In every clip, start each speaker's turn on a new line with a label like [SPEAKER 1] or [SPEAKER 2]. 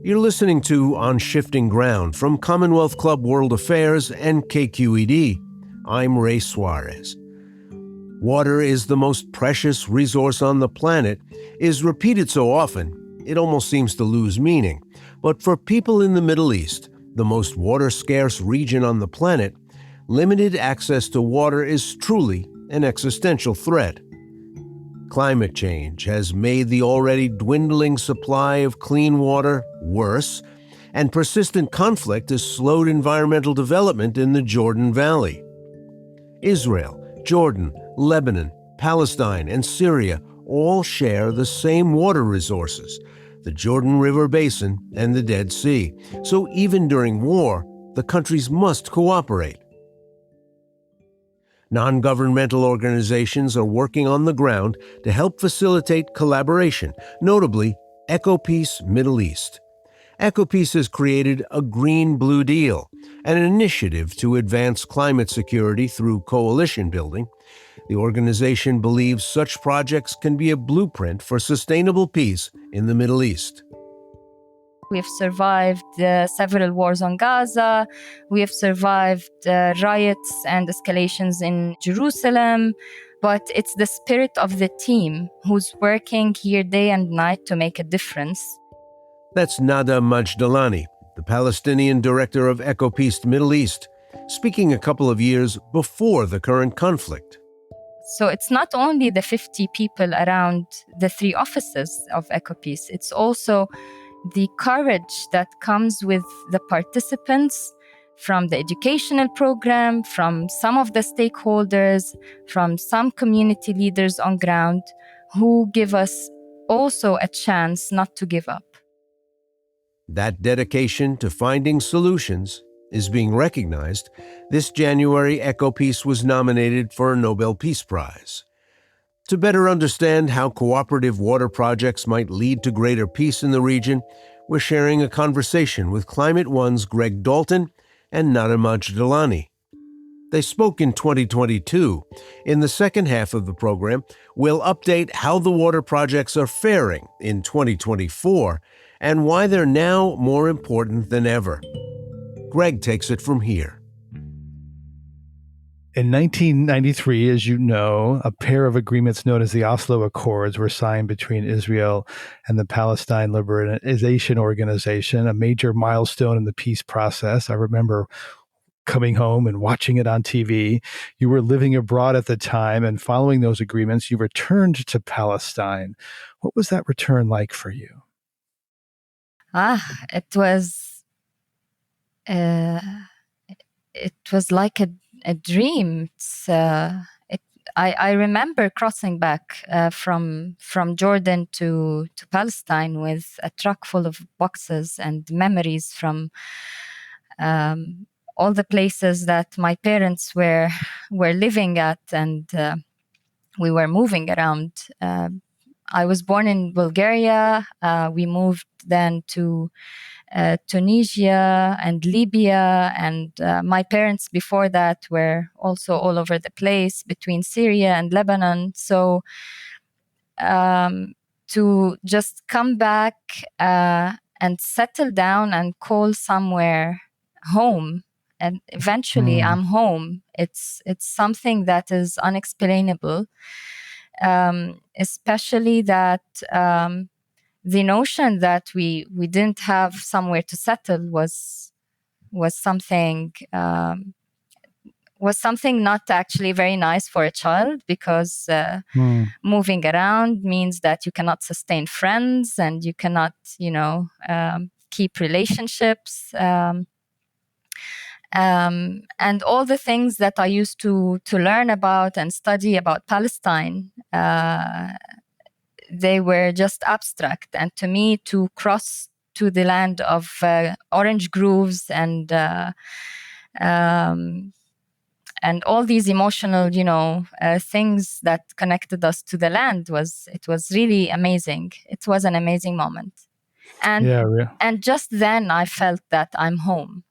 [SPEAKER 1] You're listening to On Shifting Ground from Commonwealth Club World Affairs and KQED. I'm Ray Suarez. Water is the most precious resource on the planet is repeated so often, it almost seems to lose meaning. But for people in the Middle East, the most water-scarce region on the planet, limited access to water is truly an existential threat. Climate change has made the already dwindling supply of clean water worse, and persistent conflict has slowed environmental development in the Jordan Valley. Israel, Jordan, Lebanon, Palestine, and Syria all share the same water resources, the Jordan River Basin and the Dead Sea. So even during war, the countries must cooperate. Non-governmental organizations are working on the ground to help facilitate collaboration, notably EcoPeace Middle East. EcoPeace has created a Green-Blue Deal, an initiative to advance climate security through coalition building. The organization believes such projects can be a blueprint for sustainable peace in the Middle East.
[SPEAKER 2] We've survived several wars on Gaza. We have survived riots and escalations in Jerusalem. But it's the spirit of the team who's working here day and night to make a difference.
[SPEAKER 1] That's Nada Majdalani, the Palestinian director of EcoPeace Middle East, speaking a couple of years before the current conflict.
[SPEAKER 2] So it's not only the 50 people around the 3 offices of EcoPeace, it's also the courage that comes with the participants from the educational program, from some of the stakeholders, from some community leaders on ground who give us also a chance not to give up.
[SPEAKER 1] That dedication to finding solutions is being recognized. This January, EcoPeace was nominated for a Nobel Peace Prize. To better understand how cooperative water projects might lead to greater peace in the region, we're sharing a conversation with Climate One's Greg Dalton and Nada Majdalani. They spoke in 2022. In the second half of the program, we'll update how the water projects are faring in 2024 and why they're now more important than ever. Greg takes it from here.
[SPEAKER 3] In 1993, as you know, a pair of agreements known as the Oslo Accords were signed between Israel and the Palestine Liberation Organization, a major milestone in the peace process. I remember coming home and watching it on TV. You were living abroad at the time, and following those agreements, you returned to Palestine. What was that return like for you?
[SPEAKER 2] It was like a dream. I remember crossing back from Jordan to Palestine with a truck full of boxes and memories from all the places that my parents were living at, and we were moving around. I was born in Bulgaria. We moved then to Tunisia and Libya, and my parents before that were also all over the place between Syria and Lebanon. So to just come back and settle down and call somewhere home, and eventually I'm home. It's something that is unexplainable, especially that the notion that we didn't have somewhere to settle was something not actually very nice for a child, because moving around means that you cannot sustain friends and you cannot, keep relationships. And all the things that I used to learn about and study about Palestine, they were just abstract. And to me, to cross to the land of orange groves and all these emotional, things that connected us to the land was really amazing. It was an amazing moment. And and just then I felt that I'm home.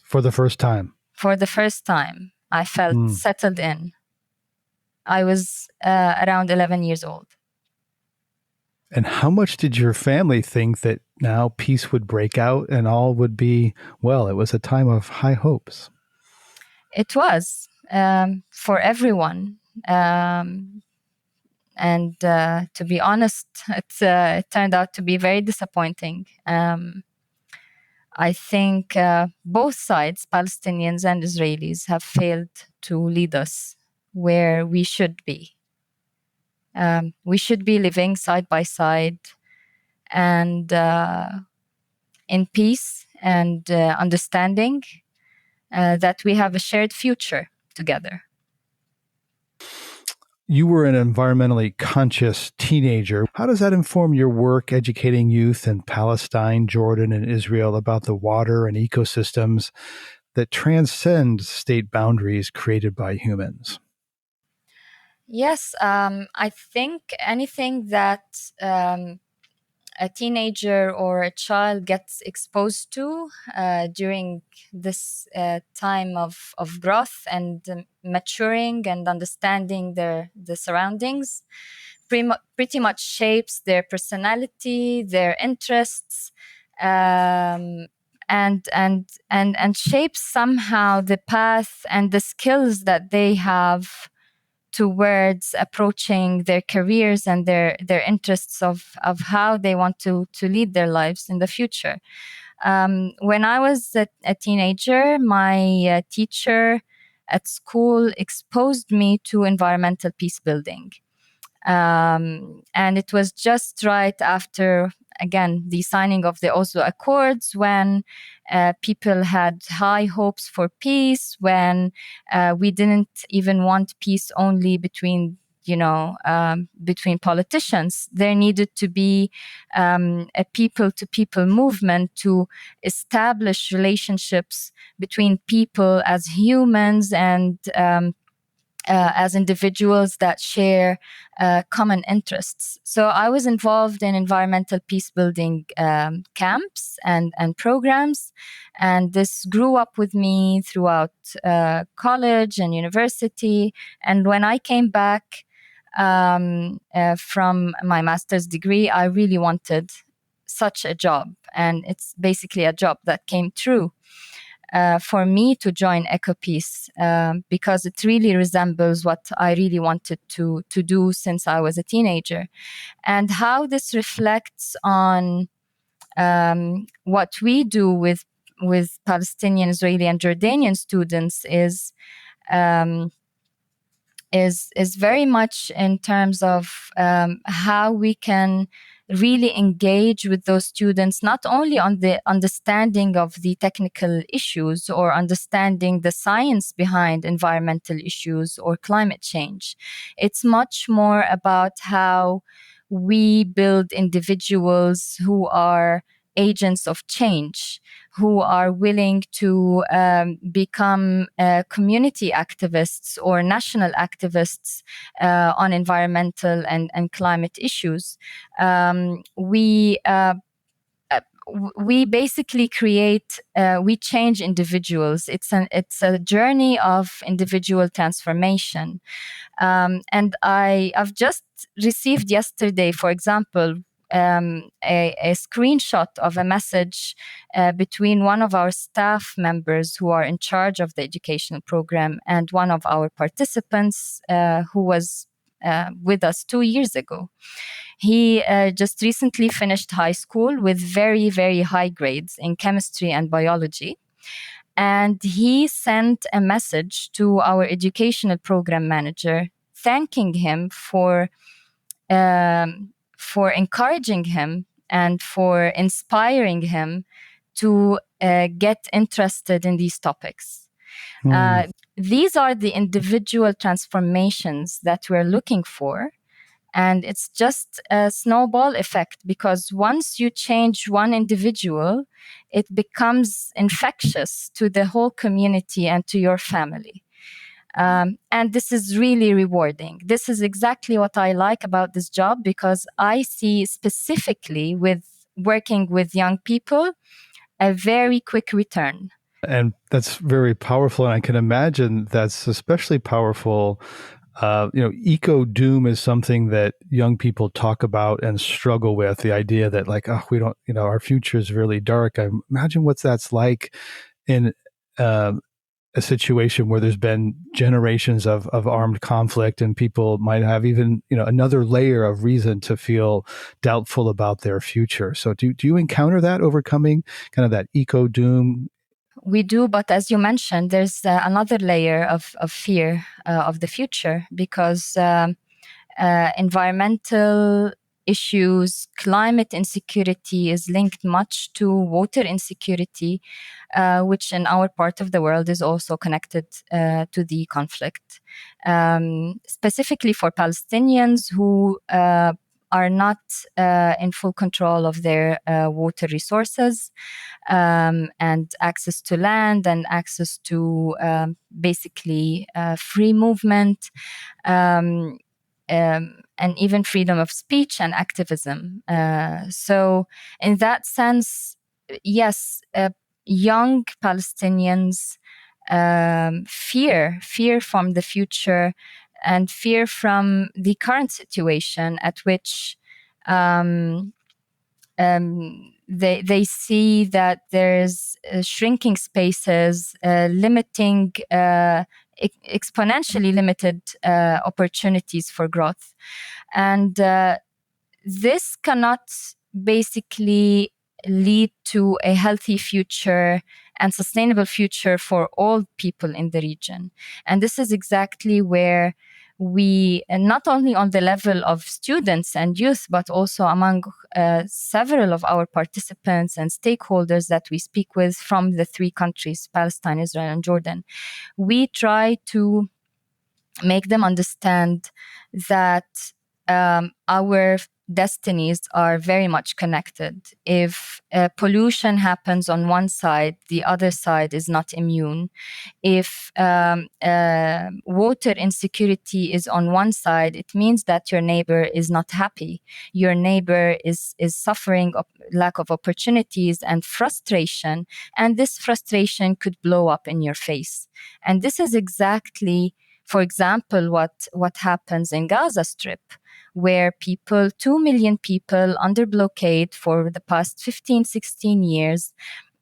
[SPEAKER 3] For the first time.
[SPEAKER 2] For the first time, I felt settled in. I was around 11 years old.
[SPEAKER 3] And how much did your family think that now peace would break out and all would be well? It was a time of high hopes.
[SPEAKER 2] It was for everyone. And to be honest, it turned out to be very disappointing. I think both sides, Palestinians and Israelis, have failed to lead us where we should be. We should be living side by side and in peace and understanding that we have a shared future together.
[SPEAKER 3] You were an environmentally conscious teenager. How does that inform your work educating youth in Palestine, Jordan, and Israel about the water and ecosystems that transcend state boundaries created by humans?
[SPEAKER 2] Yes, I think anything that a teenager or a child gets exposed to during this time of growth and maturing and understanding the surroundings pretty much shapes their personality, their interests, and shapes somehow the path and the skills that they have towards approaching their careers and their interests of how they want to lead their lives in the future. When I was a teenager, my teacher at school exposed me to environmental peace building. And it was just right after, again, the signing of the Oslo Accords, when people had high hopes for peace, when we didn't even want peace only between between politicians. There needed to be a people-to-people movement to establish relationships between people as humans and as individuals that share common interests. So I was involved in environmental peace building camps and programs, and this grew up with me throughout college and university. And when I came back from my master's degree, I really wanted such a job, and it's basically a job that came true. For me to join EcoPeace because it really resembles what I really wanted to do since I was a teenager. And how this reflects on what we do with Palestinian, Israeli, and Jordanian students is very much in terms of how we can really engage with those students, not only on the understanding of the technical issues or understanding the science behind environmental issues or climate change. It's much more about how we build individuals who are agents of change, who are willing to become community activists or national activists on environmental and climate issues. We basically we change individuals. It's a journey of individual transformation. And I've just received yesterday, for example, a screenshot of a message between one of our staff members who are in charge of the educational program and one of our participants who was with us 2 years ago. He just recently finished high school with very, very high grades in chemistry and biology. And he sent a message to our educational program manager, thanking him for encouraging him and for inspiring him to get interested in these topics. These are the individual transformations that we're looking for. And it's just a snowball effect, because once you change one individual, it becomes infectious to the whole community and to your family. And this is really rewarding. This is exactly what I like about this job, because I see specifically with working with young people, a very quick return.
[SPEAKER 3] And that's very powerful. And I can imagine that's especially powerful Eco doom is something that young people talk about and struggle with. The idea that like, oh, we don't, our future is really dark. I imagine what that's like in a situation where there's been generations of armed conflict, and people might have even, another layer of reason to feel doubtful about their future. So do you encounter that, overcoming kind of that eco doom?
[SPEAKER 2] We do, but as you mentioned, there's another layer of fear of the future, because environmental issues, climate insecurity is linked much to water insecurity, which in our part of the world is also connected to the conflict. Specifically for Palestinians who are not in full control of their water resources, and access to land, and access to basically free movement, and even freedom of speech and activism. So in that sense, yes, young Palestinians fear from the future, and fear from the current situation at which they see that there's shrinking spaces, limiting, exponentially limited opportunities for growth. And this cannot basically lead to a healthy future and sustainable future for all people in the region. And this is exactly where we, and not only on the level of students and youth, but also among several of our participants and stakeholders that we speak with from the three countries, Palestine, Israel, and Jordan, we try to make them understand that our destinies are very much connected. If pollution happens on one side, the other side is not immune. If water insecurity is on one side, it means that your neighbor is not happy. Your neighbor is suffering lack of opportunities and frustration, and this frustration could blow up in your face. And this is exactly, for example, what happens in Gaza Strip, where 2 million people under blockade for the past 15, 16 years,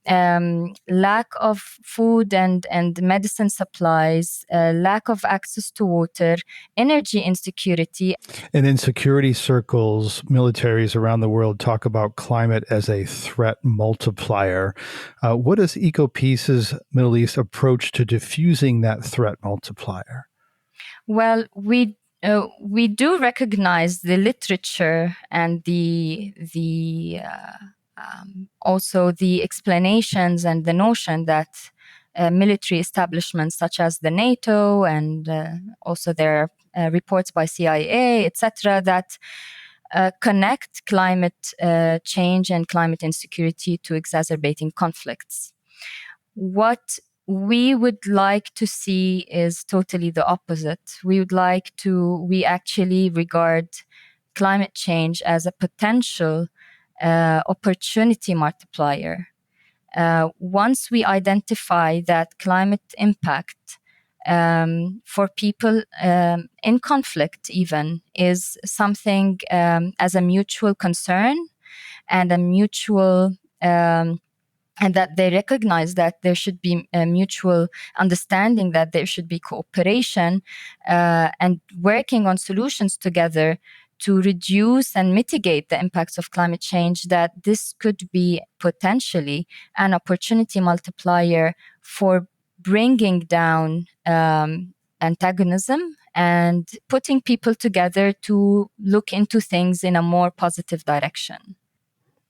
[SPEAKER 2] lack of food and medicine supplies, lack of access to water, energy insecurity.
[SPEAKER 3] And in security circles, militaries around the world talk about climate as a threat multiplier. What is EcoPeace's Middle East approach to diffusing that threat multiplier?
[SPEAKER 2] Well, we do recognize the literature and also the explanations and the notion that military establishments such as the NATO and also their reports by CIA, etc., that connect climate change and climate insecurity to exacerbating conflicts. What we would like to see is totally the opposite. We actually regard climate change as a potential opportunity multiplier. Once we identify that climate impact for people in conflict even is something as a mutual concern and a mutual and that they recognize that there should be a mutual understanding, that there should be cooperation and working on solutions together to reduce and mitigate the impacts of climate change, that this could be potentially an opportunity multiplier for bringing down antagonism and putting people together to look into things in a more positive direction.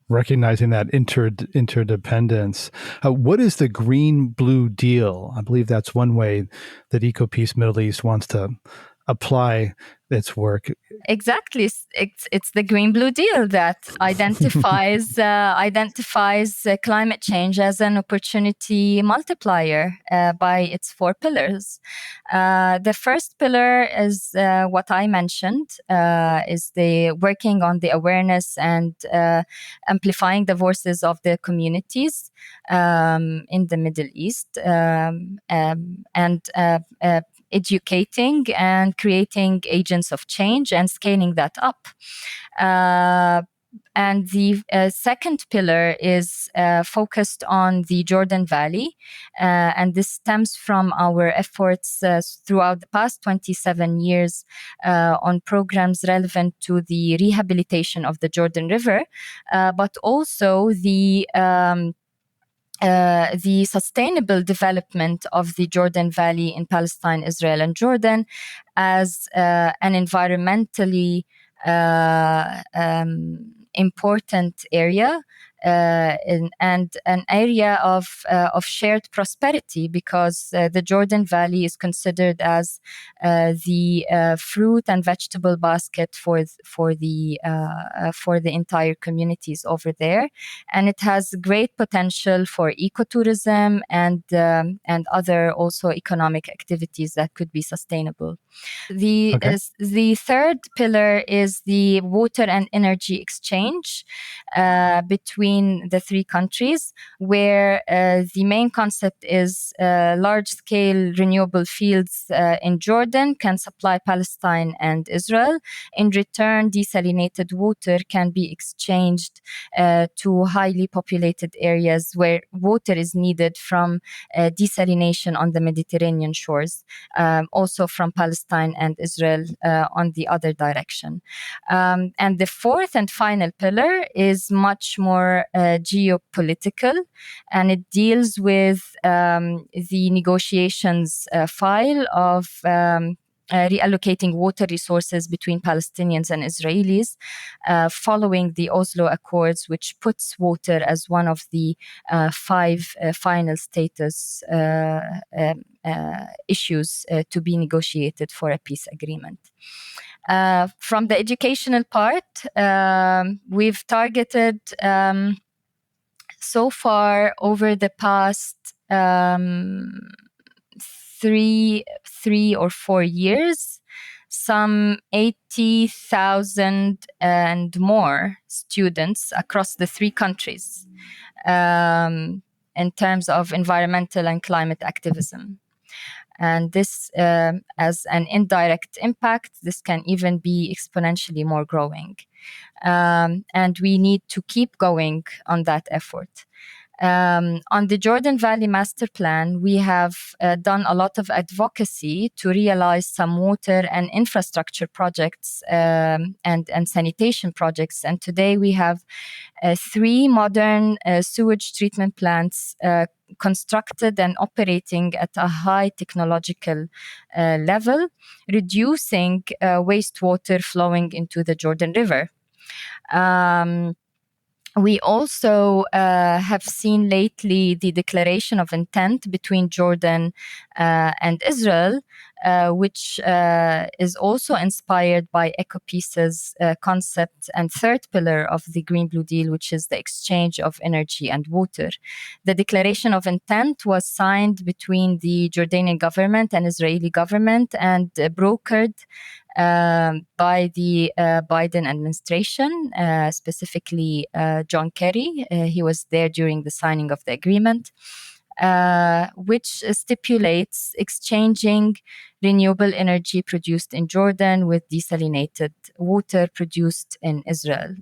[SPEAKER 3] Recognizing that interdependence. What is the green-blue deal? I believe that's one way that EcoPeace Middle East wants to apply its work.
[SPEAKER 2] Exactly. It's the green-blue deal that identifies climate change as an opportunity multiplier by its 4 pillars. The first pillar is what I mentioned, is the working on the awareness and amplifying the voices of the communities in the Middle East, and educating and creating agents of change and scaling that up. And the second pillar is focused on the Jordan Valley. And this stems from our efforts throughout the past 27 years on programs relevant to the rehabilitation of the Jordan River, but also the sustainable development of the Jordan Valley in Palestine, Israel, and Jordan as an environmentally important area and an area of shared prosperity, because the Jordan Valley is considered as the fruit and vegetable basket for the entire communities over there, and it has great potential for ecotourism and other also economic activities that could be sustainable. The third pillar is the water and energy exchange between the three countries, where the main concept is large-scale renewable fields in Jordan can supply Palestine and Israel. In return, desalinated water can be exchanged to highly populated areas where water is needed from desalination on the Mediterranean shores, also from Palestine and Israel on the other direction. And the fourth and final pillar is much more geopolitical, and it deals with the negotiations file of reallocating water resources between Palestinians and Israelis following the Oslo Accords, which puts water as one of the five final status issues to be negotiated for a peace agreement. From the educational part, we've targeted so far over the past 3 or 4 years, some 80,000 and more students across the three countries in terms of environmental and climate activism. And this, as an indirect impact, this can even be exponentially more growing. And we need to keep going on that effort. On the Jordan Valley Master Plan, we have done a lot of advocacy to realize some water and infrastructure projects and sanitation projects. And today we have 3 modern sewage treatment plants constructed and operating at a high technological level, reducing wastewater flowing into the Jordan River. We also have seen lately the declaration of intent between Jordan and Israel, which is also inspired by EcoPeace's concept and third pillar of the Green Blue Deal, which is the exchange of energy and water. The declaration of intent was signed between the Jordanian government and Israeli government and brokered by the Biden administration, specifically John Kerry. He was there during the signing of the agreement, which stipulates exchanging renewable energy produced in Jordan with desalinated water produced in Israel.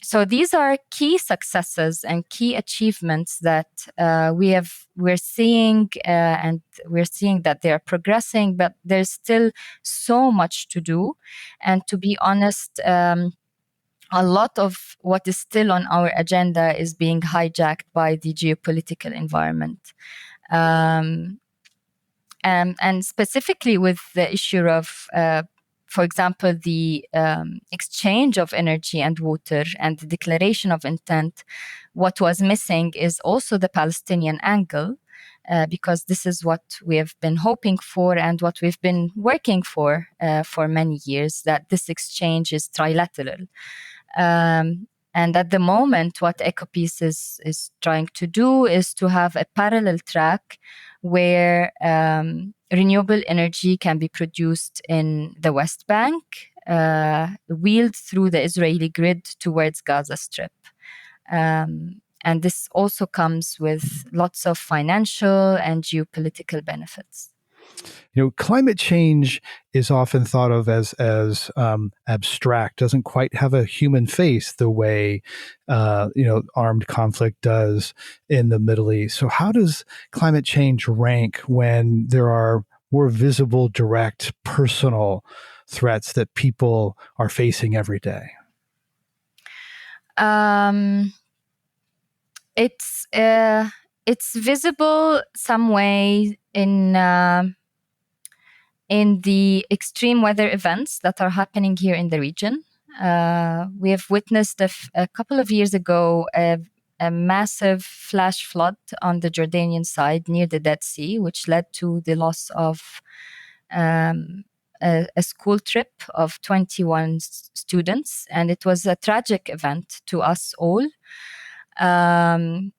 [SPEAKER 2] So these are key successes and key achievements that we're seeing, and we're seeing that they are progressing, but there's still so much to do. And to be honest, a lot of what is still on our agenda is being hijacked by the geopolitical environment. And specifically with the issue of for example, the exchange of energy and water and the declaration of intent, what was missing is also the Palestinian angle, because this is what we have been hoping for and what we've been working for many years, that this exchange is trilateral. And at the moment, what EcoPeace is trying to do is to have a parallel track where renewable energy can be produced in the West Bank, wheeled through the Israeli grid towards Gaza Strip. And this also comes with lots of financial and geopolitical benefits.
[SPEAKER 3] Climate change is often thought of as abstract, doesn't quite have a human face the way armed conflict does in the Middle East. So how does climate change rank when there are more visible, direct, personal threats that people are facing every day?
[SPEAKER 2] It's visible some way in the extreme weather events that are happening here in the region. We have witnessed a couple of years ago a massive flash flood on the Jordanian side near the Dead Sea, which led to the loss of a school trip of 21 students. And it was a tragic event to us all.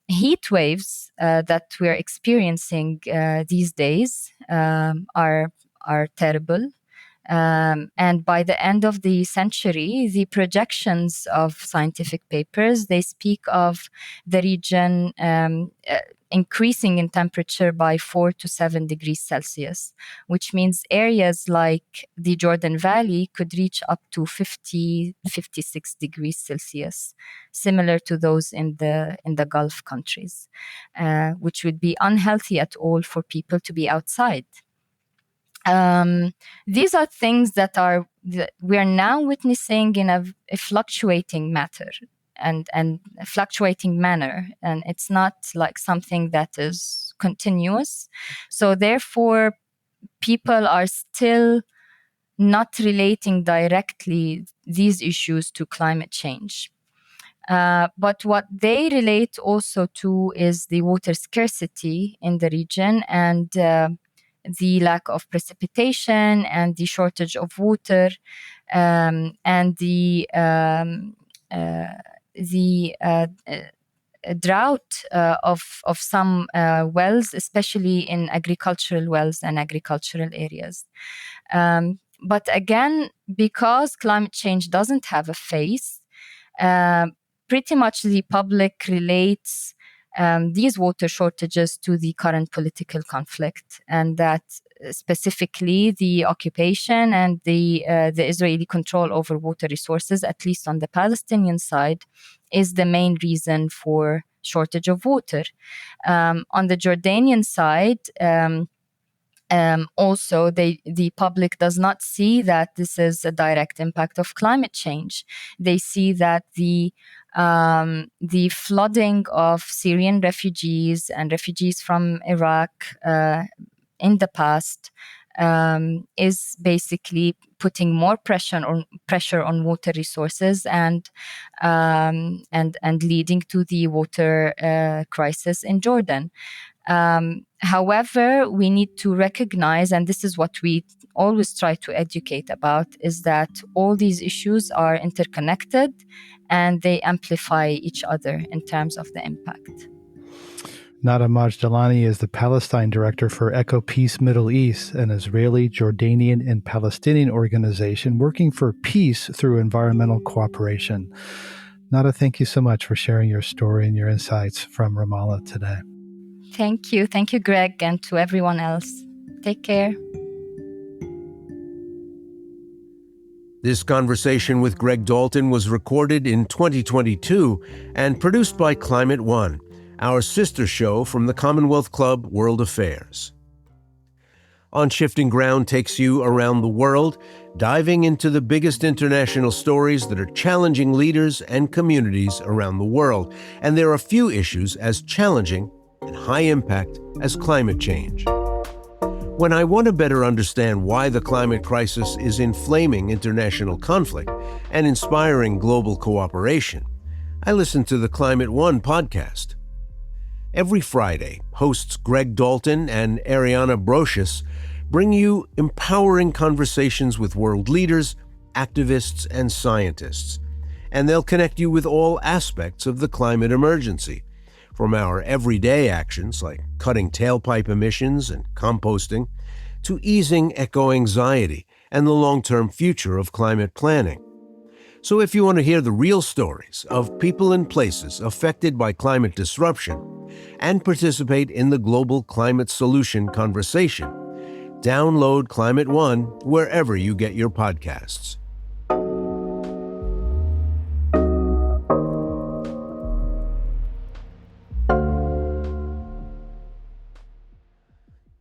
[SPEAKER 2] Heat waves that we're experiencing these days are terrible. And by the end of the century, the projections of scientific papers, they speak of the region increasing in temperature by 4 to 7 degrees Celsius, which means areas like the Jordan Valley could reach up to 50, 56 degrees Celsius, similar to those in the Gulf countries, which would be unhealthy at all for people to be outside. These are things that we are now witnessing in a fluctuating matter and a fluctuating manner, and it's not like something that is continuous. So therefore, people are still not relating directly these issues to climate change. But what they relate also to is the water scarcity in the region and the lack of precipitation and the shortage of water, and the drought of some wells, especially in agricultural wells and agricultural areas. But again, because climate change doesn't have a face, pretty much the public relates these water shortages to the current political conflict, and that specifically the occupation and the Israeli control over water resources, at least on the Palestinian side, is the main reason for shortage of water. On the Jordanian side, also, the public does not see that this is a direct impact of climate change. They see that the flooding of Syrian refugees and refugees from Iraq in the past is basically putting more pressure on water resources and leading to the water crisis in Jordan. However, we need to recognize, and this is what we always try to educate about, is that all these issues are interconnected and they amplify each other in terms of the impact.
[SPEAKER 3] Nada Majdalani is the Palestine Director for EcoPeace Middle East, an Israeli, Jordanian, and Palestinian organization working for peace through environmental cooperation. Nada, thank you so much for sharing your story and your insights from Ramallah today.
[SPEAKER 2] Thank you. Thank you, Greg, and to everyone else. Take care.
[SPEAKER 1] This conversation with Greg Dalton was recorded in 2022 and produced by Climate One, our sister show from the Commonwealth Club World Affairs. On Shifting Ground takes you around the world, diving into the biggest international stories that are challenging leaders and communities around the world. And there are few issues as challenging and high impact as climate change. When I want to better understand why the climate crisis is inflaming international conflict and inspiring global cooperation, I listen to the Climate One podcast. Every Friday, hosts Greg Dalton and Ariana Brocious bring you empowering conversations with world leaders, activists, and scientists. And they'll connect you with all aspects of the climate emergency, from our everyday actions like cutting tailpipe emissions and composting, to easing eco-anxiety and the long-term future of climate planning. So if you want to hear the real stories of people and places affected by climate disruption and participate in the global climate solution conversation, Download Climate One wherever you get your podcasts.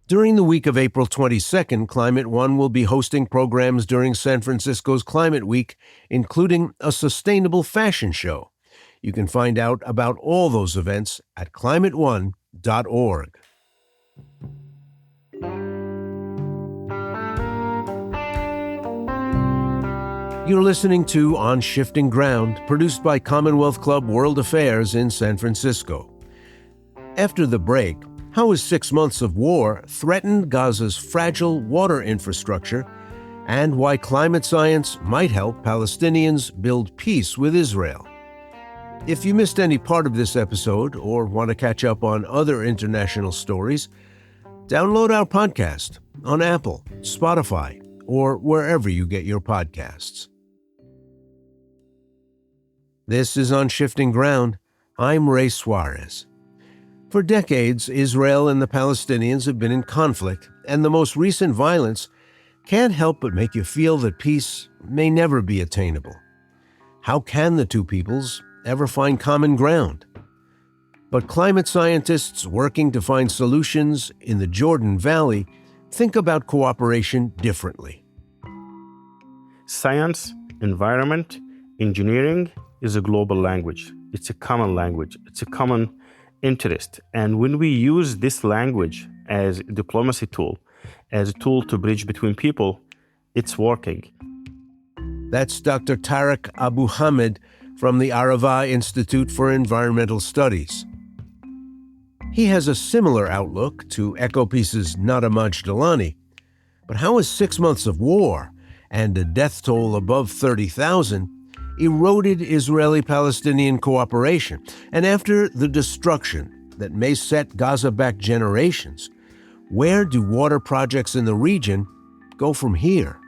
[SPEAKER 1] During the week of April 22nd, Climate One will be hosting programs during San Francisco's Climate Week, including a sustainable fashion show. You can find out about all those events at climateone.org. You're listening to On Shifting Ground, produced by Commonwealth Club World Affairs in San Francisco. After the break, how has 6 months of war threatened Gaza's fragile water infrastructure, and why climate science might help Palestinians build peace with Israel? If you missed any part of this episode or want to catch up on other international stories, download our podcast on Apple, Spotify, or wherever you get your podcasts. This is On Shifting Ground. I'm Ray Suarez. For decades, Israel and the Palestinians have been in conflict, and the most recent violence can't help but make you feel that peace may never be attainable. How can the two peoples ever find common ground? But climate scientists working to find solutions in the Jordan Valley think about cooperation differently.
[SPEAKER 4] Science, environment, engineering is a global language. It's a common language. It's a common interest. And when we use this language as a diplomacy tool, as a tool to bridge between people, it's working.
[SPEAKER 1] That's Dr. Tareq Abu Hamed from the Arava Institute for Environmental Studies. He has a similar outlook to EcoPeace's Nada Majdalani. But how has 6 months of war and a death toll above 30,000 eroded Israeli-Palestinian cooperation? And after the destruction that may set Gaza back generations, where do water projects in the region go from here?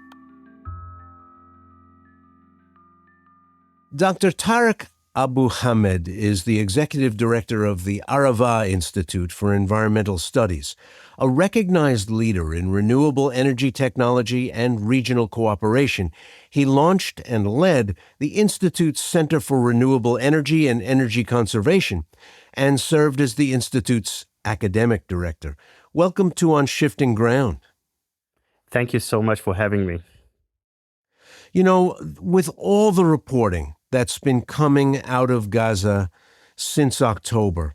[SPEAKER 1] Dr. Tareq Abu Hamed is the executive director of the Arava Institute for Environmental Studies, a recognized leader in renewable energy technology and regional cooperation. He launched and led the Institute's Center for Renewable Energy and Energy Conservation and served as the Institute's academic director. Welcome to On Shifting Ground.
[SPEAKER 4] Thank you so much for having me.
[SPEAKER 1] You know, with all the reporting that's been coming out of Gaza since October,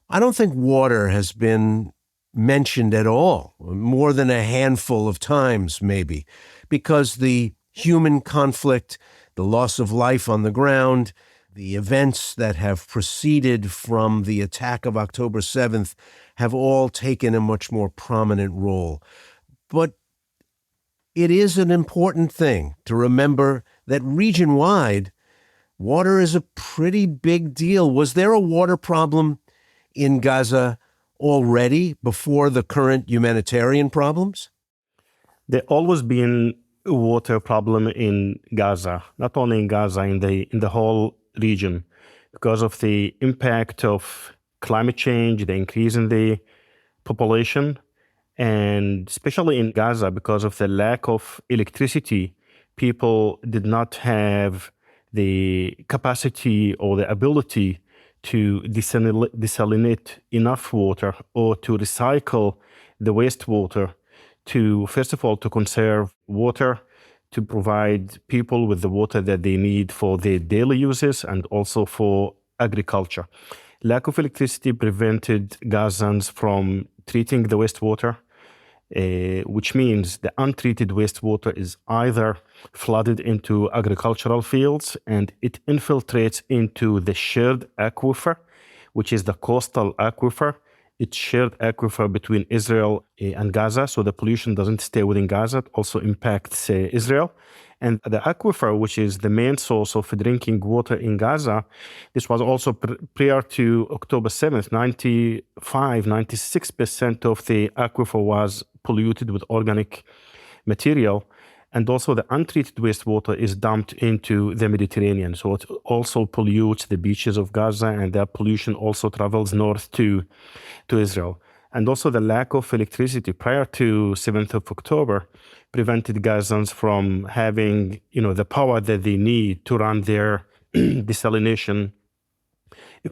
[SPEAKER 1] I don't think water has been mentioned at all, more than a handful of times maybe, because the human conflict, the loss of life on the ground, the events that have proceeded from the attack of October 7th have all taken a much more prominent role. But it is an important thing to remember that region-wide, water is a pretty big deal. Was there a water problem in Gaza already before the current humanitarian problems?
[SPEAKER 4] There always been a water problem in Gaza, not only in Gaza, in the whole region, because of the impact of climate change, the increase in the population, and especially in Gaza, because of the lack of electricity, people did not have the capacity or the ability to desalinate enough water or to recycle the wastewater to, first of all, to conserve water, to provide people with the water that they need for their daily uses and also for agriculture. Lack of electricity prevented Gazans from treating the wastewater, which means the untreated wastewater is either flooded into agricultural fields and it infiltrates into the shared aquifer, which is the coastal aquifer. It's shared aquifer between Israel and Gaza, so the pollution doesn't stay within Gaza. It also impacts Israel. And the aquifer, which is the main source of drinking water in Gaza, this was also prior to October 7th, 96% of the aquifer was polluted with organic material. And also the untreated wastewater is dumped into the Mediterranean. So it also pollutes the beaches of Gaza, and that pollution also travels north to Israel. And also the lack of electricity prior to 7th of October prevented Gazans from having, the power that they need to run their desalination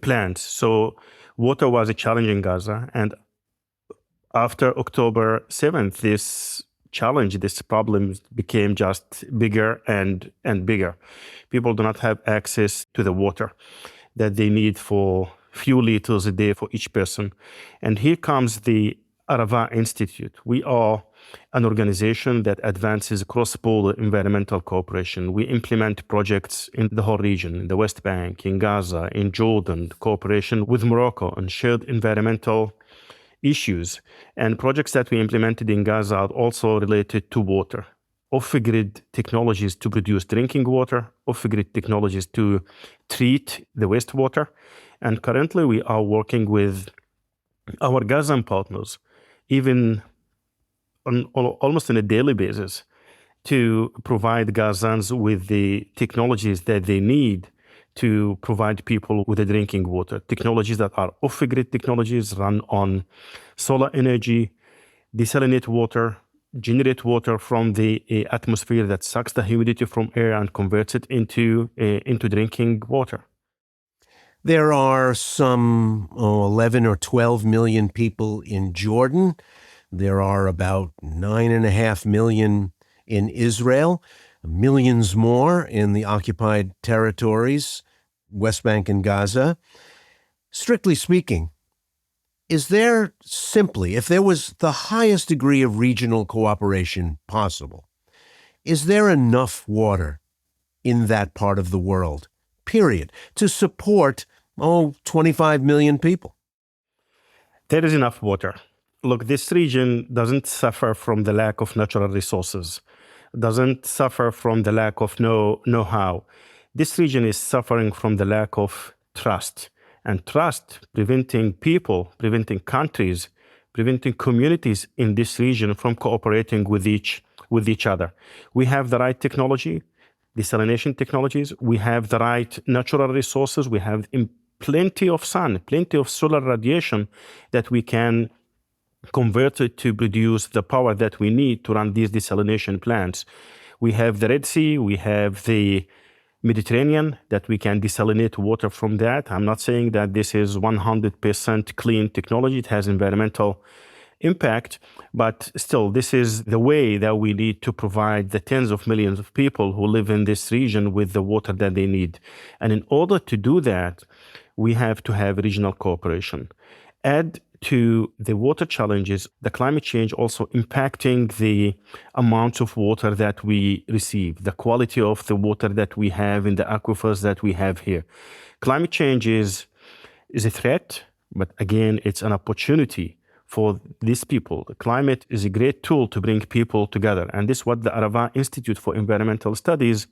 [SPEAKER 4] plants. So water was a challenge in Gaza. And after October 7th, this challenge, this problem became just bigger and bigger. People do not have access to the water that they need for few liters a day for each person. And here comes the Arava Institute. We are an organization that advances cross-border environmental cooperation. We implement projects in the whole region, in the West Bank, in Gaza, in Jordan, cooperation with Morocco on shared environmental issues. And projects that we implemented in Gaza are also related to water. Off-grid technologies to produce drinking water, off-grid technologies to treat the wastewater. And currently we are working with our Gazan partners, even on almost on a daily basis, to provide Gazans with the technologies that they need to provide people with the drinking water. Technologies that are off-grid technologies, run on solar energy, desalinate water, generate water from the atmosphere that sucks the humidity from air and converts it into drinking water.
[SPEAKER 1] There are some 11 or 12 million people in Jordan. There are about 9.5 million in Israel, millions more in the occupied territories, West Bank and Gaza. Strictly speaking, is there simply, if there was the highest degree of regional cooperation possible, is there enough water in that part of the world, period, to support 25 million people?
[SPEAKER 4] There is enough water. Look, this region doesn't suffer from the lack of natural resources, doesn't suffer from the lack of know-how. This region is suffering from the lack of trust. And trust preventing people, preventing countries, preventing communities in this region from cooperating with each other. We have the right technology, desalination technologies. We have the right natural resources. We have plenty of sun, plenty of solar radiation that we can convert it to produce the power that we need to run these desalination plants. We have the Red Sea, we have the Mediterranean that we can desalinate water from that. I'm not saying that this is 100% clean technology. It has environmental impact, but still, this is the way that we need to provide the tens of millions of people who live in this region with the water that they need. And in order to do that, we have to have regional cooperation. Add to the water challenges, the climate change also impacting the amount of water that we receive, the quality of the water that we have in the aquifers that we have here. Climate change is a threat, but again, it's an opportunity for these people. The climate is a great tool to bring people together. And this is what the Arava Institute for Environmental Studies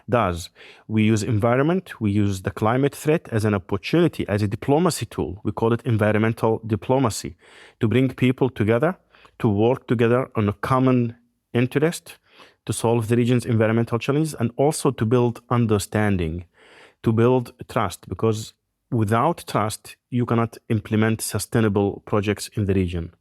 [SPEAKER 4] does. We use environment, we use the climate threat as an opportunity, as a diplomacy tool. We call it environmental diplomacy, to bring people together, to work together on a common interest, to solve the region's environmental challenges, and also to build understanding, to build trust, because without trust, you cannot implement sustainable projects in the region.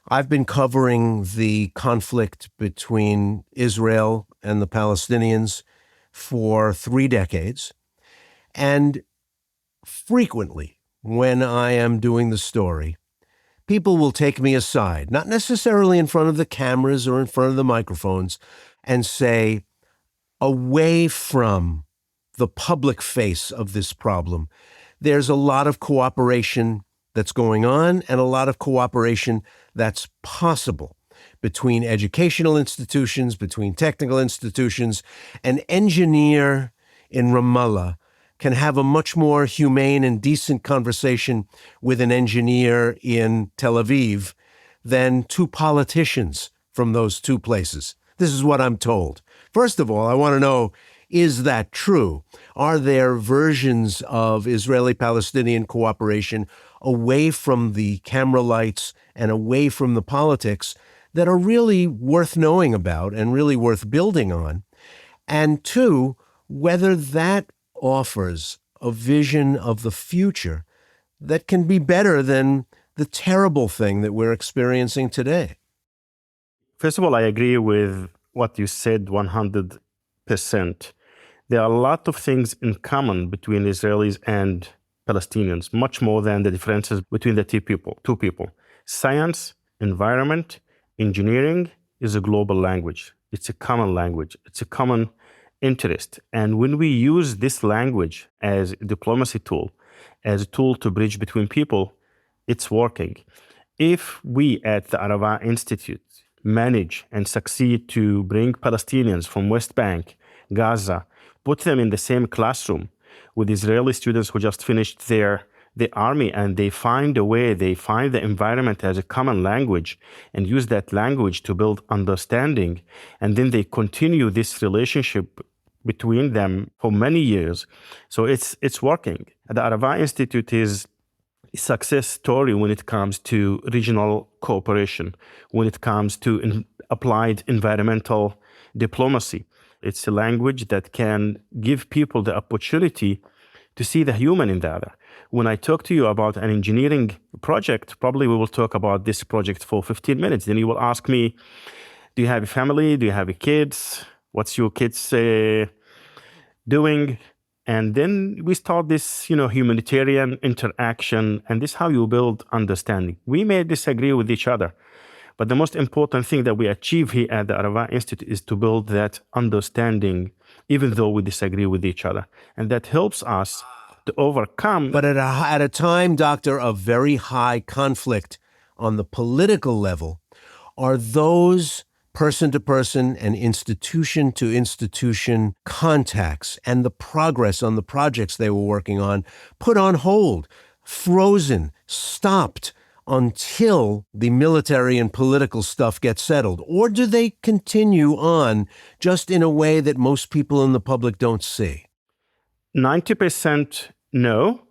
[SPEAKER 1] I've been covering the conflict between Israel and the Palestinians for 3 decades. And frequently, when I am doing the story, people will take me aside, not necessarily in front of the cameras or in front of the microphones, and say, away from the public face of this problem, there's a lot of cooperation that's going on and a lot of cooperation that's possible between educational institutions, between technical institutions. An engineer in Ramallah can have a much more humane and decent conversation with an engineer in Tel Aviv than 2 politicians from those 2 places. This is what I'm told. First of all, I want to know, is that true? Are there versions of Israeli-Palestinian cooperation away from the camera lights and away from the politics that are really worth knowing about and really worth building on? And 2, whether that offers a vision of the future that can be better than the terrible thing that we're experiencing today?
[SPEAKER 4] First of all, I agree with what you said 100%. There are a lot of things in common between Israelis and Palestinians, much more than the differences between the two people. Science, environment, engineering is a global language. It's a common language. It's a common interest. And when we use this language as a diplomacy tool, as a tool to bridge between people, it's working. If we at the Arava Institute manage and succeed to bring Palestinians from West Bank, Gaza, put them in the same classroom with Israeli students who just finished the army, and they find a way, they find the environment as a common language and use that language to build understanding, and then they continue this relationship between them for many years. So it's working. The Arava Institute is a success story when it comes to regional cooperation, when it comes to applied environmental diplomacy. It's a language that can give people the opportunity to see the human in the other. When I talk to you about an engineering project, probably we will talk about this project for 15 minutes. Then you will ask me, do you have a family? Do you have kids? What's your kids doing? And then we start this, humanitarian interaction, and this is how you build understanding. We may disagree with each other, but the most important thing that we achieve here at the Arava Institute is to build that understanding, even though we disagree with each other. And that helps us to overcome.
[SPEAKER 1] But at a time, Doctor, of very high conflict on the political level, are those person-to-person and institution-to-institution contacts and the progress on the projects they were working on put on hold, frozen, stopped, until the military and political stuff gets settled? Or do they continue on just in a way that most people in the public don't see?
[SPEAKER 4] 90% no,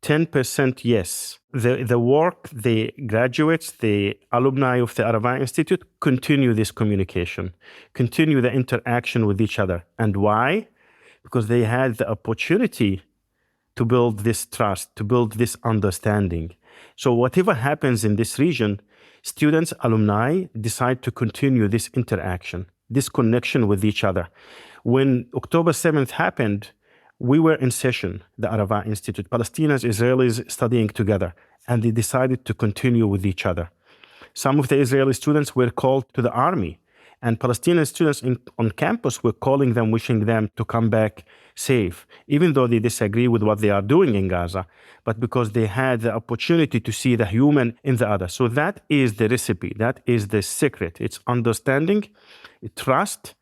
[SPEAKER 4] 10% yes. The work, the graduates, the alumni of the Arava Institute continue this communication, continue the interaction with each other. And why? Because they had the opportunity to build this trust, to build this understanding. So whatever happens in this region, students, alumni decide to continue this interaction, this connection with each other. When October 7th happened, we were in session, the Arava Institute, Palestinians, Israelis studying together, and they decided to continue with each other. Some of the Israeli students were called to the army, and Palestinian students on campus were calling them, wishing them to come back safe, even though they disagree with what they are doing in Gaza, but because they had the opportunity to see the human in the other. So that is the recipe, that is the secret. It's understanding, trust,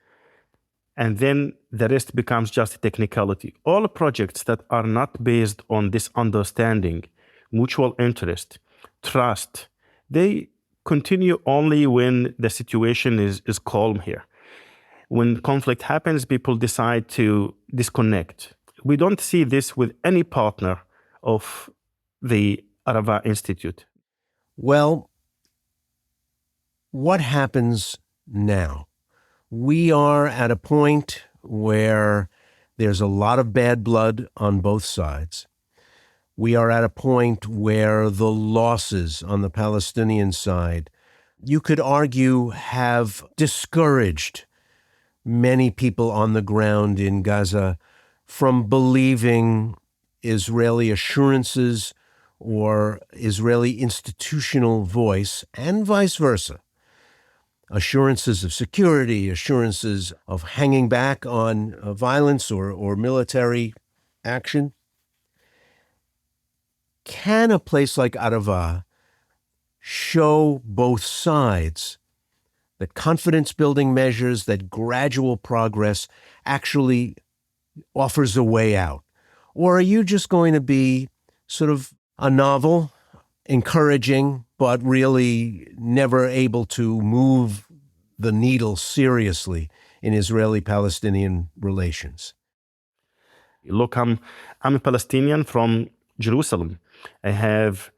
[SPEAKER 4] and then the rest becomes just a technicality. All projects that are not based on this understanding, mutual interest, trust, they continue only when the situation is calm here. When conflict happens, people decide to disconnect. We don't see this with any partner of the Arava Institute.
[SPEAKER 1] Well, what happens now? We are at a point where there's a lot of bad blood on both sides. We are at a point where the losses on the Palestinian side, you could argue, have discouraged many people on the ground in Gaza from believing Israeli assurances or Israeli institutional voice, and vice versa. Assurances of security, assurances of hanging back on violence or military action. Can a place like Arava show both sides that confidence-building measures, that gradual progress actually offers a way out? Or are you just going to be sort of a novel, encouraging, but really never able to move the needle seriously in Israeli-Palestinian relations?
[SPEAKER 4] Look, I'm a Palestinian from Jerusalem. I have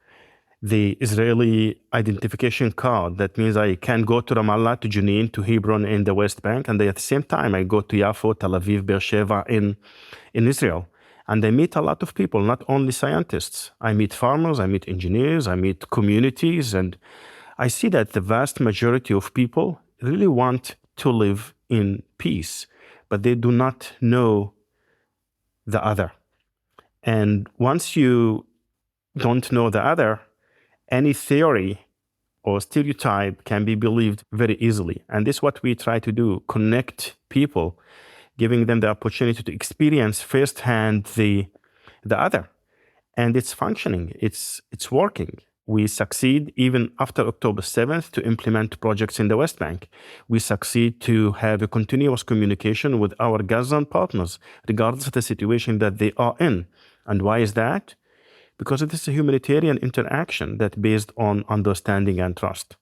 [SPEAKER 4] the Israeli identification card. That means I can go to Ramallah, to Jenin, to Hebron in the West Bank, and at the same time I go to Yafo, Tel Aviv, Beersheba in Israel. And I meet a lot of people, not only scientists. I meet farmers, I meet engineers, I meet communities, and I see that the vast majority of people really want to live in peace, but they do not know the other. And once you don't know the other, any theory or stereotype can be believed very easily. And this is what we try to do, connect people, giving them the opportunity to experience firsthand the other. And it's functioning, it's working. We succeed even after October 7th to implement projects in the West Bank. We succeed to have a continuous communication with our Gazan partners, regardless of the situation that they are in. And why is that? Because it is a humanitarian interaction that's based on understanding and trust.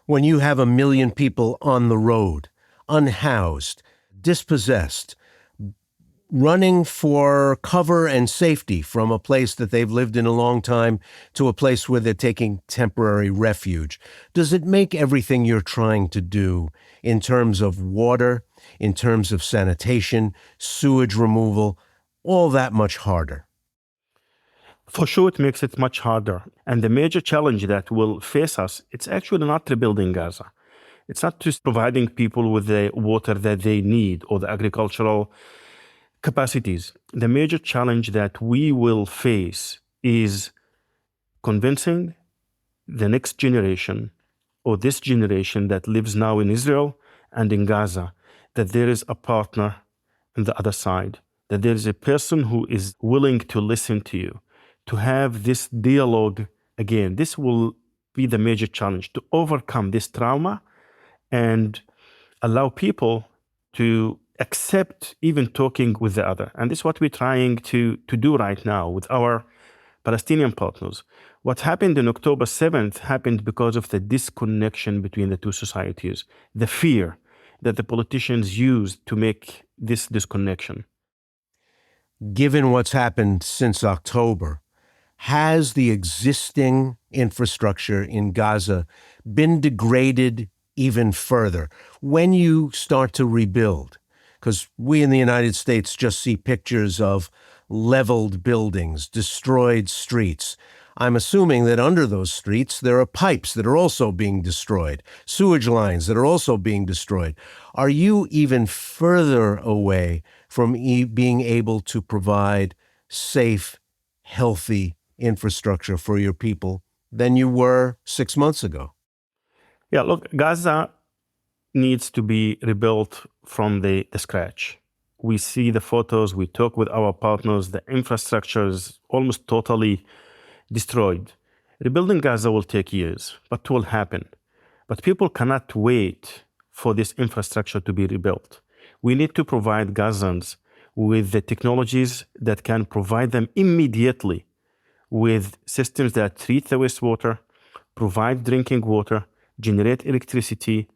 [SPEAKER 1] When you have 1 million people on the road, unhoused, dispossessed, running for cover and safety from a place that they've lived in a long time to a place where they're taking temporary refuge, does it make everything you're trying to do in terms of water, in terms of sanitation, sewage removal, all that much harder?
[SPEAKER 4] For sure, it makes it much harder. And the major challenge that will face us, it's actually not rebuilding Gaza. It's not just providing people with the water that they need or the agricultural capacities. The major challenge that we will face is convincing the next generation or this generation that lives now in Israel and in Gaza that there is a partner on the other side, that there is a person who is willing to listen to you, to have this dialogue again. This will be the major challenge, to overcome this trauma and allow people to accept even talking with the other. And this is what we're trying to do right now with our Palestinian partners. What happened on October 7th happened because of the disconnection between the two societies, the fear that the politicians used to make this disconnection.
[SPEAKER 1] Given what's happened since October, has the existing infrastructure in Gaza been degraded even further? When you start to rebuild, because we in the United States just see pictures of leveled buildings, destroyed streets. I'm assuming that under those streets, there are pipes that are also being destroyed, sewage lines that are also being destroyed. Are you even further away from being able to provide safe, healthy infrastructure for your people than you were 6 months ago?
[SPEAKER 4] Yeah, look, Gaza needs to be rebuilt from the scratch. We see the photos, we talk with our partners, the infrastructure is almost totally destroyed. Rebuilding Gaza will take years, but it will happen. But people cannot wait for this infrastructure to be rebuilt. We need to provide Gazans with the technologies that can provide them immediately with systems that treat the wastewater, provide drinking water, generate electricity,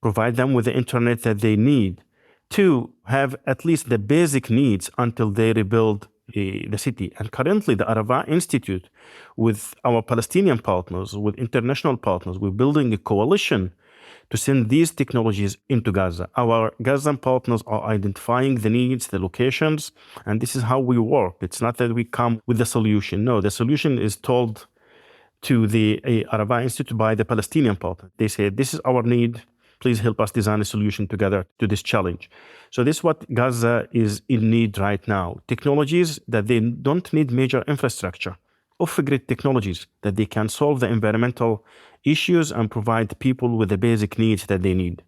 [SPEAKER 4] provide them with the internet that they need to have at least the basic needs until they rebuild the city. And currently, the Arava Institute, with our Palestinian partners, with international partners, we're building a coalition to send these technologies into Gaza. Our Gazan partners are identifying the needs, the locations, and this is how we work. It's not that we come with the solution. No, the solution is told to the Arava Institute by the Palestinian partner. They say, this is our need. Please help us design a solution together to this challenge. So this is what Gaza is in need right now. Technologies that they don't need major infrastructure. Off-grid technologies that they can solve the environmental issues and provide people with the basic needs that they need.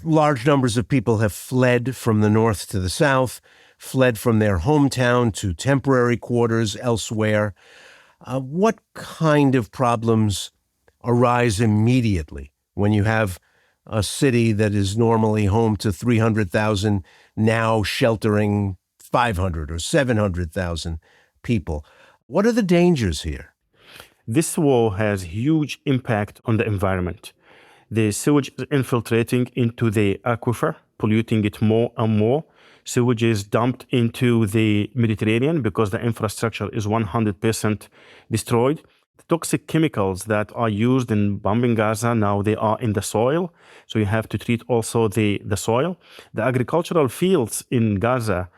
[SPEAKER 1] Large numbers of people have fled from the north to the south, fled from their hometown to temporary quarters elsewhere. What kind of problems arise immediately when you have a city that is normally home to 300,000 now sheltering 500 or 700,000 people? What are the dangers here?
[SPEAKER 4] This war has huge impact on the environment. The sewage is infiltrating into the aquifer, polluting it more and more. Sewage is dumped into the Mediterranean because the infrastructure is 100% destroyed. The toxic chemicals that are used in bombing Gaza, now they are in the soil. So you have to treat also the soil. The agricultural fields in Gaza,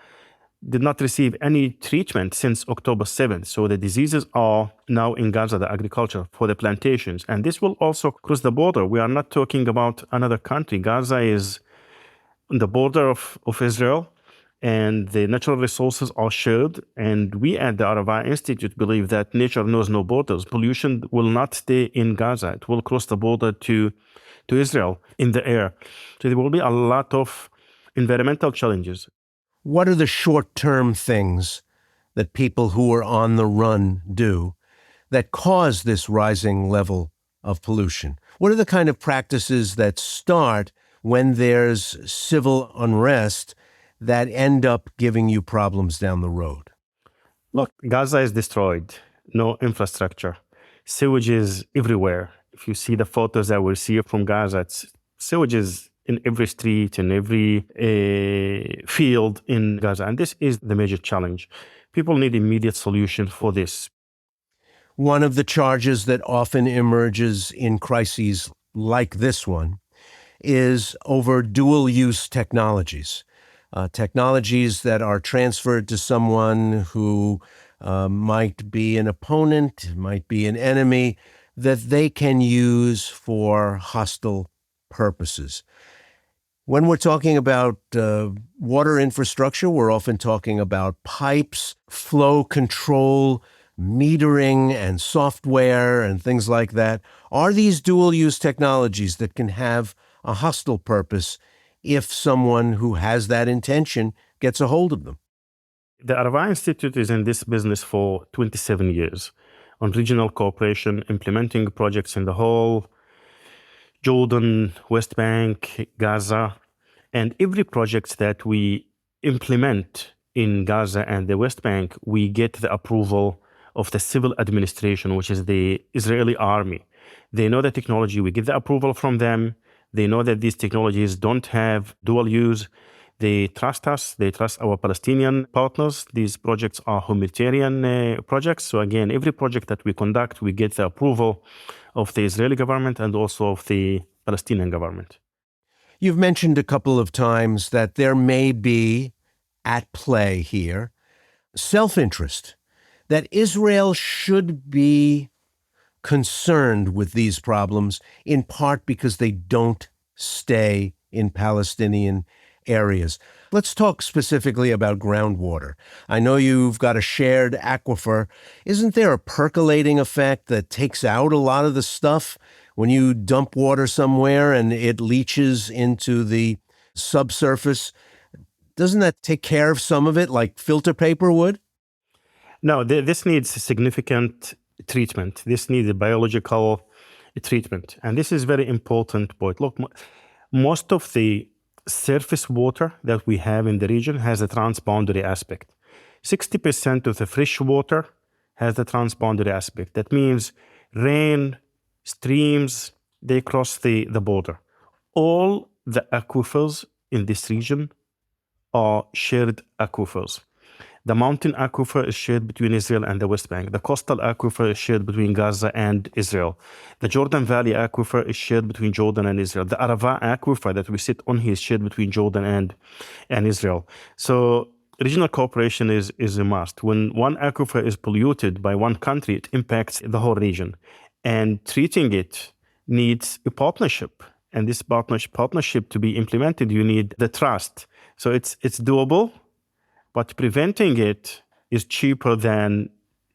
[SPEAKER 4] did not receive any treatment since October 7th. So the diseases are now in Gaza, the agriculture, for the plantations. And this will also cross the border. We are not talking about another country. Gaza is on the border of Israel, and the natural resources are shared. And we at the Arava Institute believe that nature knows no borders. Pollution will not stay in Gaza. It will cross the border to Israel in the air. So there will be a lot of environmental challenges.
[SPEAKER 1] What are the short-term things that people who are on the run do that cause this rising level of pollution? What are the kind of practices that start when there's civil unrest that end up giving you problems down the road?
[SPEAKER 4] Look, Gaza is destroyed. No infrastructure. Sewage is everywhere. If you see the photos that we see from Gaza, it's sewage is in every street, in every field in Gaza. And this is the major challenge. People need immediate solution for this.
[SPEAKER 1] One of the charges that often emerges in crises like this one is over dual-use technologies. Technologies that are transferred to someone who might be an opponent, might be an enemy, that they can use for hostile purposes. When we're talking about water infrastructure, we're often talking about pipes, flow control, metering, and software, and things like that. Are these dual-use technologies that can have a hostile purpose if someone who has that intention gets a hold of them?
[SPEAKER 4] The Arava Institute is in this business for 27 years on regional cooperation, implementing projects in the whole Jordan, West Bank, Gaza, and every project that we implement in Gaza and the West Bank, we get the approval of the civil administration, which is the Israeli army. They know the technology, we get the approval from them. They know that these technologies don't have dual use. They trust us, they trust our Palestinian partners. These projects are humanitarian projects. So again, every project that we conduct, we get the approval of the Israeli government and also of the Palestinian government.
[SPEAKER 1] You've mentioned a couple of times that there may be at play here self-interest, that Israel should be concerned with these problems, in part because they don't stay in Palestinian areas. Let's talk specifically about groundwater. I know you've got a shared aquifer. Isn't there a percolating effect that takes out a lot of the stuff when you dump water somewhere and it leaches into the subsurface? Doesn't that take care of some of it like filter paper would?
[SPEAKER 4] No, this needs significant treatment. This needs a biological treatment. And this is very important point. Look, most of the surface water that we have in the region has a transboundary aspect. 60% of the fresh water has the transboundary aspect. That means rain, streams, they cross the border. All the aquifers in this region are shared aquifers. The mountain aquifer is shared between Israel and the West Bank. The coastal aquifer is shared between Gaza and Israel. The Jordan Valley aquifer is shared between Jordan and Israel. The Arava aquifer that we sit on here is shared between Jordan and Israel. So regional cooperation is a must. When one aquifer is polluted by one country, it impacts the whole region. And treating it needs a partnership. And this partnership to be implemented, you need the trust. So it's doable. But preventing it is cheaper than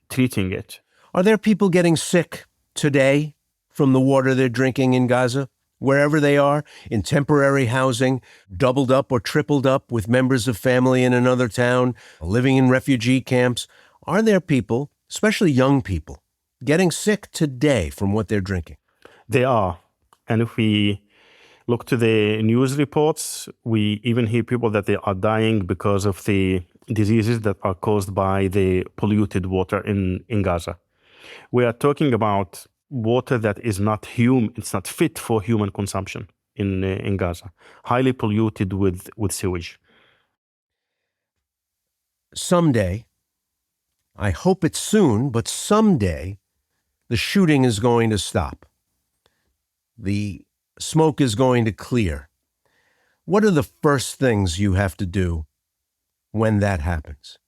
[SPEAKER 4] treating it.
[SPEAKER 1] Are there people getting sick today from the water they're drinking in Gaza, wherever they are, in temporary housing, doubled up or tripled up with members of family in another town, living in refugee camps? Are there people, especially young people, getting sick today from what they're drinking?
[SPEAKER 4] They are. And if we look to the news reports, we even hear people that they are dying because of the diseases that are caused by the polluted water in Gaza. We are talking about water that is not it's not fit for human consumption in Gaza, highly polluted with sewage.
[SPEAKER 1] Someday, I hope it's soon, but someday, the shooting is going to stop. The smoke is going to clear. What are the first things you have to do when that happens?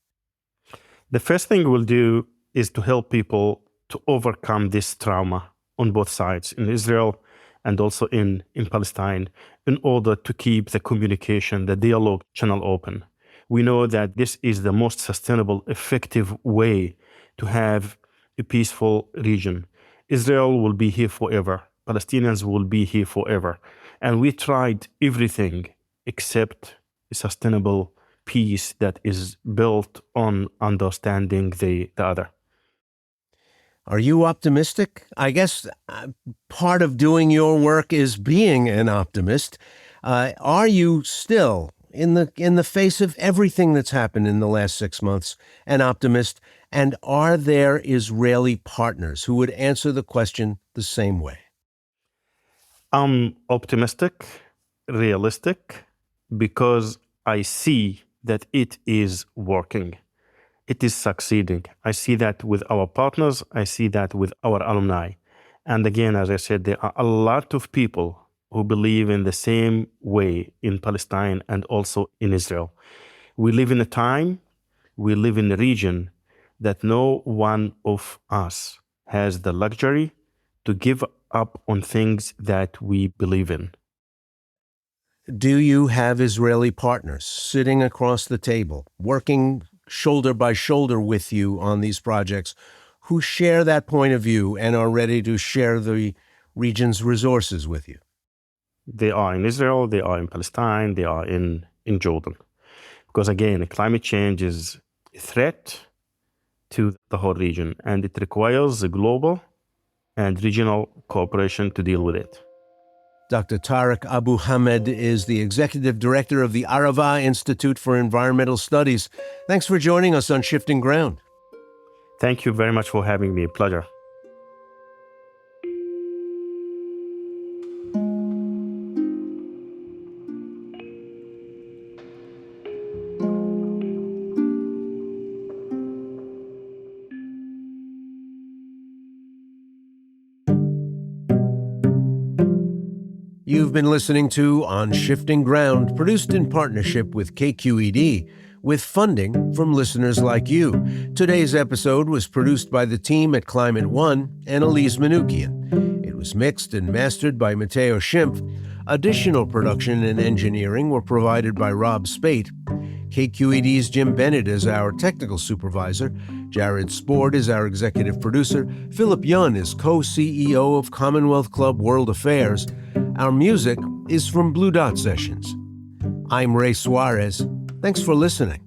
[SPEAKER 4] The first thing we'll do is to help people to overcome this trauma on both sides, in Israel and also in Palestine, in order to keep the communication, the dialogue channel open. We know that this is the most sustainable, effective way to have a peaceful region. Israel will be here forever. Palestinians will be here forever. And we tried everything except a sustainable peace that is built on understanding the other.
[SPEAKER 1] Are you optimistic? I guess part of doing your work is being an optimist. Are you still, in the face of everything that's happened in the last 6 months, an optimist? And are there Israeli partners who would answer the question the same way?
[SPEAKER 4] I'm optimistic, realistic, because I see that it is working. It is succeeding. I see that with our partners. I see that with our alumni. And again, as I said, there are a lot of people who believe in the same way in Palestine and also in Israel. We live in a time, we live in a region that no one of us has the luxury to give up on things that we believe in.
[SPEAKER 1] Do you have Israeli partners sitting across the table, working shoulder by shoulder with you on these projects, who share that point of view and are ready to share the region's resources with you?
[SPEAKER 4] They are in Israel, they are in Palestine, they are in Jordan. Because again, climate change is a threat to the whole region, and it requires a global and regional cooperation to deal with it.
[SPEAKER 1] Dr. Tareq Abu Hamed is the executive director of the Arava Institute for Environmental Studies. Thanks for joining us on Shifting Ground.
[SPEAKER 4] Thank you very much for having me. Pleasure.
[SPEAKER 1] You've been listening to On Shifting Ground, produced in partnership with KQED, with funding from listeners like you. Today's episode was produced by the team at Climate One and Elise Manukian. It was mixed and mastered by Matteo Schimpf. Additional production and engineering were provided by Rob Spate. KQED's Jim Bennett is our technical supervisor. Jared Sport is our executive producer. Philip Yun is co-CEO of Commonwealth Club World Affairs. Our music is from Blue Dot Sessions. I'm Ray Suarez. Thanks for listening.